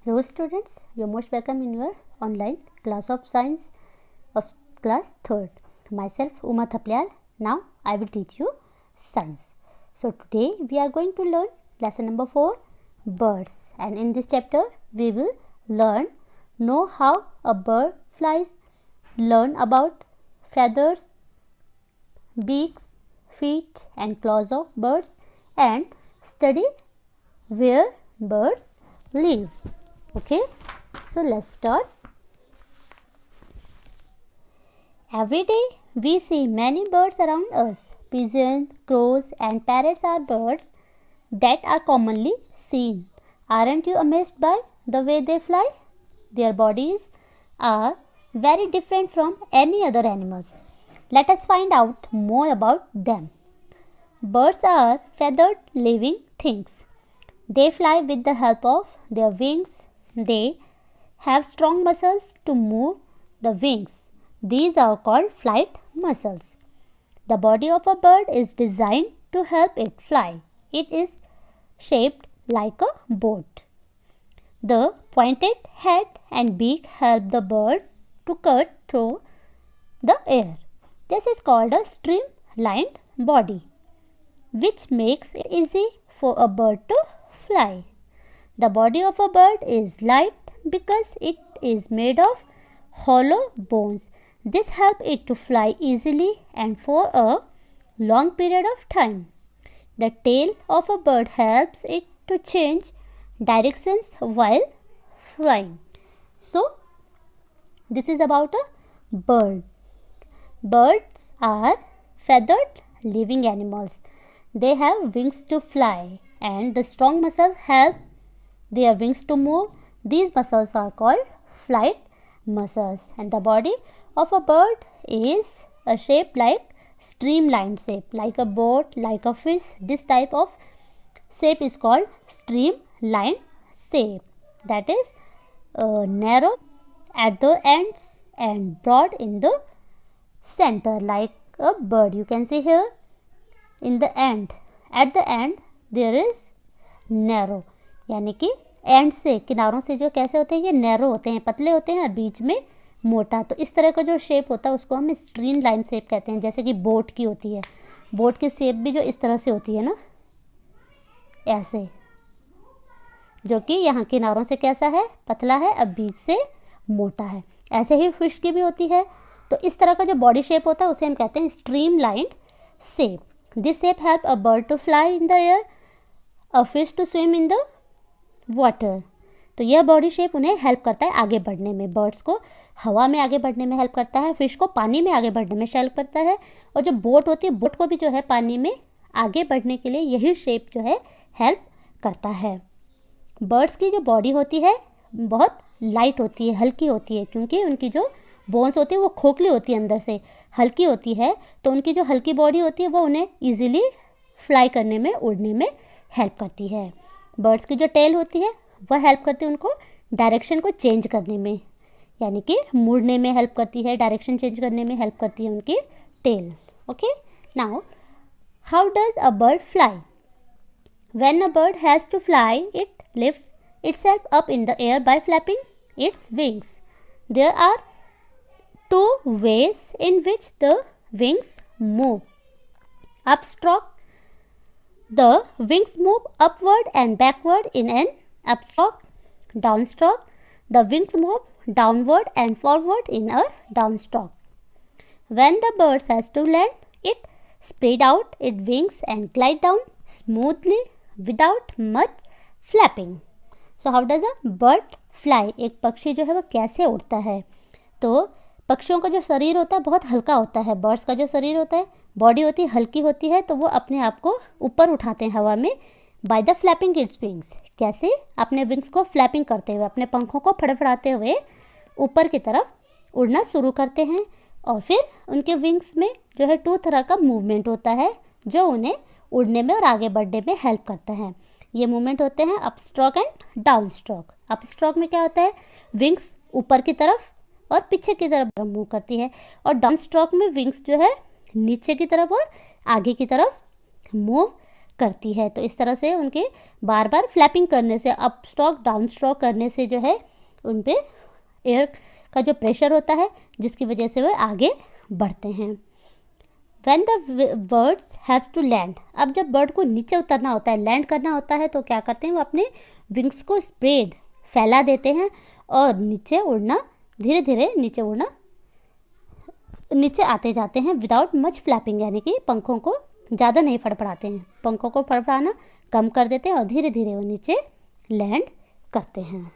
Hello students, you're most welcome in your online class of science of class 3rd. Myself Uma Thaplyal. Now I will teach you science. So today we are going to learn lesson number 4, birds, and in this chapter we will know how a bird flies, learn about feathers, beaks, feet and claws of birds, and study where birds live. Okay, so let's start. Every day we see many birds around us. Pigeons, crows and parrots are birds that are commonly seen. Aren't you amazed by the way they fly? Their bodies are very different from any other animals. Let us find out more about them. Birds are feathered living things. They fly with the help of their wings. They have strong muscles to move the wings. These are called flight muscles. The body of a bird is designed to help it fly. It is shaped like a boat. The pointed head and beak help the bird to cut through the air. This is called a streamlined body, which makes it easy for a bird to fly. The body of a bird is light because it is made of hollow bones. This helps it to fly easily and for a long period of time. The tail of a bird helps it to change directions while flying. So, this is about a bird. Birds are feathered living animals. They have wings to fly and the strong muscles help their wings to move. These muscles are called flight muscles, and the body of a bird is a shape like streamlined shape, like a boat, like a fish. This type of shape is called streamlined shape. That is narrow at the ends and broad in the center, like a bird. You can see here in the end, at the end there is narrow, यानी कि and से, किनारों से जो कैसे होते हैं, ये नैरो होते हैं, पतले होते हैं और बीच में मोटा. तो इस तरह का जो शेप होता है उसको हम स्ट्रीम लाइन शेप कहते हैं, जैसे कि बोट की होती है. बोट की शेप भी जो इस तरह से होती है ना, ऐसे, जो कि यहाँ किनारों से कैसा है, पतला है, अब बीच से मोटा है. ऐसे ही फिश की भी होती है. तो इस तरह का जो बॉडी शेप होता है उसे हम कहते हैं streamlined shape. This shape help a bird to fly in the air, a fish to swim in the water. तो यह बॉडी शेप उन्हें हेल्प करता है आगे बढ़ने में. बर्ड्स को हवा में आगे बढ़ने में हेल्प करता है, फिश को पानी में आगे बढ़ने में हेल्प करता है, और जो बोट होती है, बोट को भी जो है पानी में आगे बढ़ने के लिए यही शेप जो है हेल्प करता है. बर्ड्स की जो बॉडी होती है बहुत लाइट होती है, हल्की होती है, क्योंकि उनकी जो बोन्स होती है वो खोखली होती है, अंदर से हल्की होती है. तो उनकी जो हल्की बॉडी होती है वो उन्हें ईजिली फ्लाई करने में, उड़ने में हेल्प करती है. बर्ड्स की जो टेल होती है वह हेल्प करती है उनको डायरेक्शन को चेंज करने में, यानी कि मुड़ने में हेल्प करती है, डायरेक्शन चेंज करने में हेल्प करती है उनकी tail. Okay, now how does a bird fly? When a bird has to fly, it lifts itself up in the air by flapping its wings. There are two ways in which the wings move. Upstroke. The wings move upward and backward in an upstroke. Downstroke. The wings move downward and forward in a downstroke. When the bird has to land, it spread out its wings and glide down smoothly without much flapping. So how does a bird fly? एक पक्षी जो है वो कैसे उड़ता है? तो पक्षियों का जो शरीर होता है बहुत हल्का होता है. बर्ड्स का जो शरीर होता है, बॉडी होती है, हल्की होती है, तो वो अपने आप को ऊपर उठाते हैं हवा में by the flapping its wings. कैसे? अपने विंग्स को फ्लैपिंग करते हुए, अपने पंखों को फड़फड़ाते हुए ऊपर की तरफ उड़ना शुरू करते हैं. और फिर उनके विंग्स में जो है 2 तरह का मूवमेंट होता है जो उन्हें उड़ने में और आगे बढ़ने में हेल्प करता है. ये मूवमेंट होते हैं up stroke and down stroke. Up stroke में क्या होता है, विंग्स ऊपर की तरफ और पीछे की तरफ मूव करती है, और डाउन स्ट्रोक में विंग्स जो है नीचे की तरफ और आगे की तरफ मूव करती है। तो इस तरह से उनके बार बार फ्लैपिंग करने से, अप स्ट्रोक डाउन स्ट्रोक करने से जो है उन पे एयर का जो प्रेशर होता है जिसकी वजह से वो आगे बढ़ते हैं। When the birds have to land, अब जब बर्ड को नीचे उतरना होता है, लैंड करना होता है, तो क्या करते हैं वो अपने विंग्स को स्प्रेड फैला देते हैं और नीचे उड़ना, धीरे धीरे नीचे उड़ना, नीचे आते जाते हैं विदाउट मच फ्लैपिंग, यानी कि पंखों को ज़्यादा नहीं फड़फड़ाते हैं, पंखों को फड़फड़ाना कम कर देते हैं और धीरे धीरे वो नीचे लैंड करते हैं।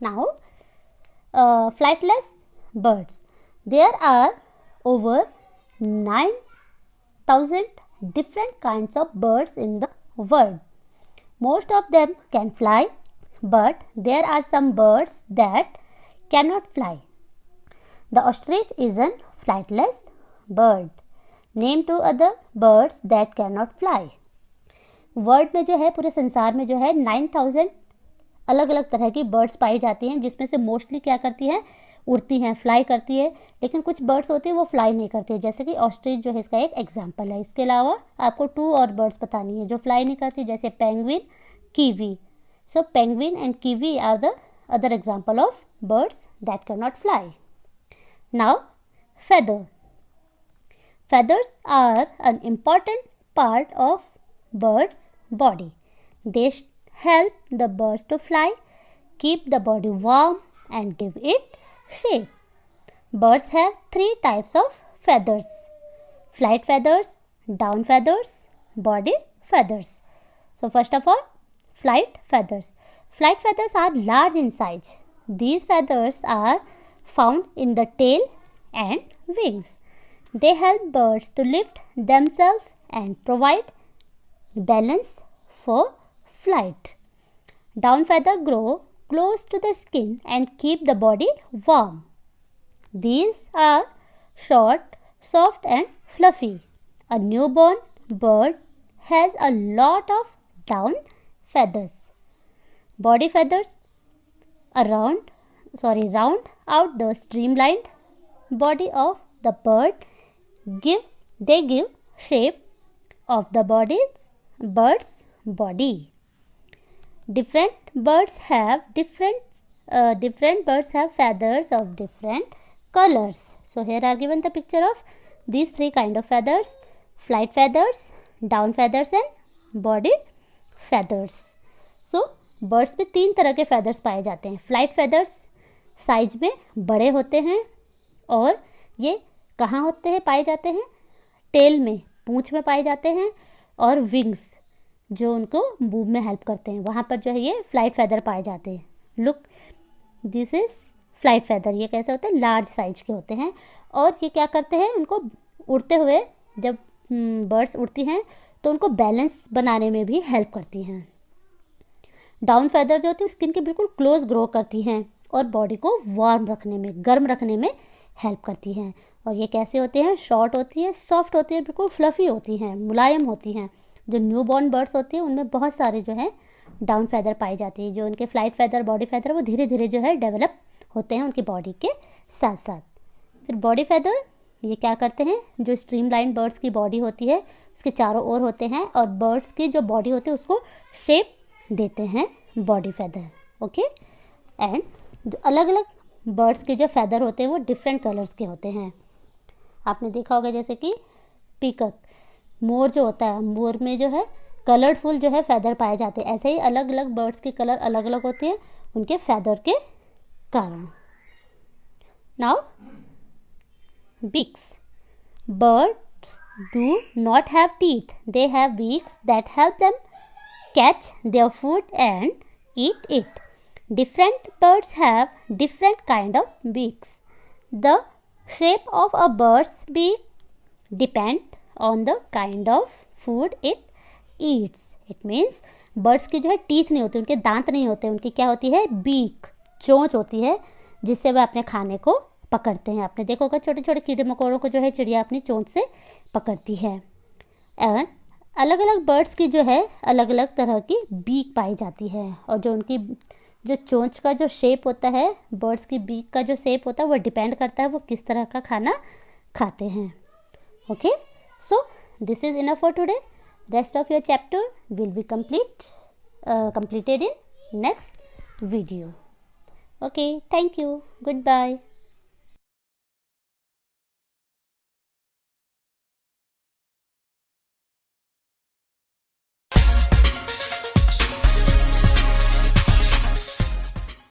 Now flightless birds, there are over 9,000 different kinds of birds in the world. Most of them can fly, but there are some birds that cannot fly. The ostrich is a flightless bird. Name two other birds that cannot fly. World में जो है, पूरे संसार में जो है 9,000 अलग अलग तरह की बर्ड्स पाई जाती हैं, जिसमें से मोस्टली क्या करती हैं, उड़ती हैं, फ्लाई करती है, लेकिन कुछ बर्ड्स होती हैं वो फ्लाई नहीं करती है, जैसे कि ऑस्ट्रिच जो है इसका एक एग्जांपल है। इसके अलावा आपको 2 और बर्ड्स बतानी है जो फ्लाई नहीं करती, जैसे penguin, kiwi. So penguin and kiwi are the other example of birds that can not fly. Now feather. Feathers are an important part of bird's body. They help the birds to fly, keep the body warm and give it shape. Birds have 3 types of feathers: flight feathers, down feathers, body feathers. So first of all, flight feathers. Flight feathers are large in size. These feathers are found in the tail and wings. They help birds to lift themselves and provide balance for flight. Down feathers grow close to the skin and keep the body warm. These are short, soft and fluffy. A newborn bird has a lot of down feathers. Body feathers round out the streamlined body of the bird. They give shape of the bird's body. Different birds have feathers of different colors. So here are given the picture of these 3 kind of feathers: flight feathers, down feathers and body feathers. So birds में 3 तरह के feathers पाए जाते हैं. Flight feathers size में बड़े होते हैं और ये कहाँ होते हैं, पाए जाते हैं? टेल में, पूंछ में पाए जाते हैं, और विंग्स जो उनको मूव में हेल्प करते हैं, वहाँ पर जो है ये फ्लाइट फेदर पाए जाते हैं. Look, this is flight feather. ये कैसे होते हैं? लार्ज साइज के होते हैं. और ये क्या करते हैं, उनको उड़ते हुए, जब बर्ड्स उड़ती हैं तो उनको बैलेंस बनाने में भी हेल्प करती हैं. डाउन फेदर जो होती है स्किन के बिल्कुल क्लोज ग्रो करती हैं और बॉडी को वार्म रखने में, गर्म रखने में हेल्प करती हैं. और ये कैसे होते हैं? शॉर्ट होती है, सॉफ्ट होती है, बिल्कुल फ्लफ़ी होती हैं, मुलायम होती हैं. जो न्यूबॉर्न बर्ड्स होती हैं उनमें बहुत सारे जो है डाउन फेदर पाई जाती है. जो उनके फ्लाइट फेदर, बॉडी फेदर, वो धीरे धीरे जो है डेवलप होते हैं उनकी बॉडी के साथ साथ. फिर बॉडी फेदर ये क्या करते हैं, जो स्ट्रीमलाइन बर्ड्स की बॉडी होती है उसके चारों ओर होते हैं और बर्ड्स की जो बॉडी होती है उसको शेप देते हैं बॉडी फेदर. ओके. एंड जो अलग अलग बर्ड्स के जो फेदर होते हैं वो डिफरेंट कलर्स के होते हैं. आपने देखा होगा जैसे कि पीकॉक, मोर जो होता है, मोर में जो है कलरफुल जो है फेदर पाए जाते हैं. ऐसे ही अलग अलग बर्ड्स के कलर अलग अलग होते हैं उनके फेदर के कारण. Now beaks. Birds do not have teeth. They have beaks that help them catch their food and eat it. Different birds have different kind of beaks. The shape of a bird's beak depend on the kind of food it eats. It means birds की जो है teeth नहीं होती, उनके दांत नहीं होते, उनकी क्या होती है? बीक, चोंच होती है जिससे वह अपने खाने को पकड़ते हैं. आपने देखा होगा छोटे छोटे कीड़े मकोड़ों को जो है चिड़िया अपनी चोंच से पकड़ती है. एंड अलग अलग बर्ड्स की जो है अलग अलग तरह की बीक पाई जाती है और जो उनकी जो चोंच का जो शेप होता है, बर्ड्स की बीक का जो शेप होता है वो डिपेंड करता है वो किस तरह का खाना खाते हैं. Okay, so this is enough for today. Rest of your chapter will be completed in next video. Okay, thank you. Goodbye.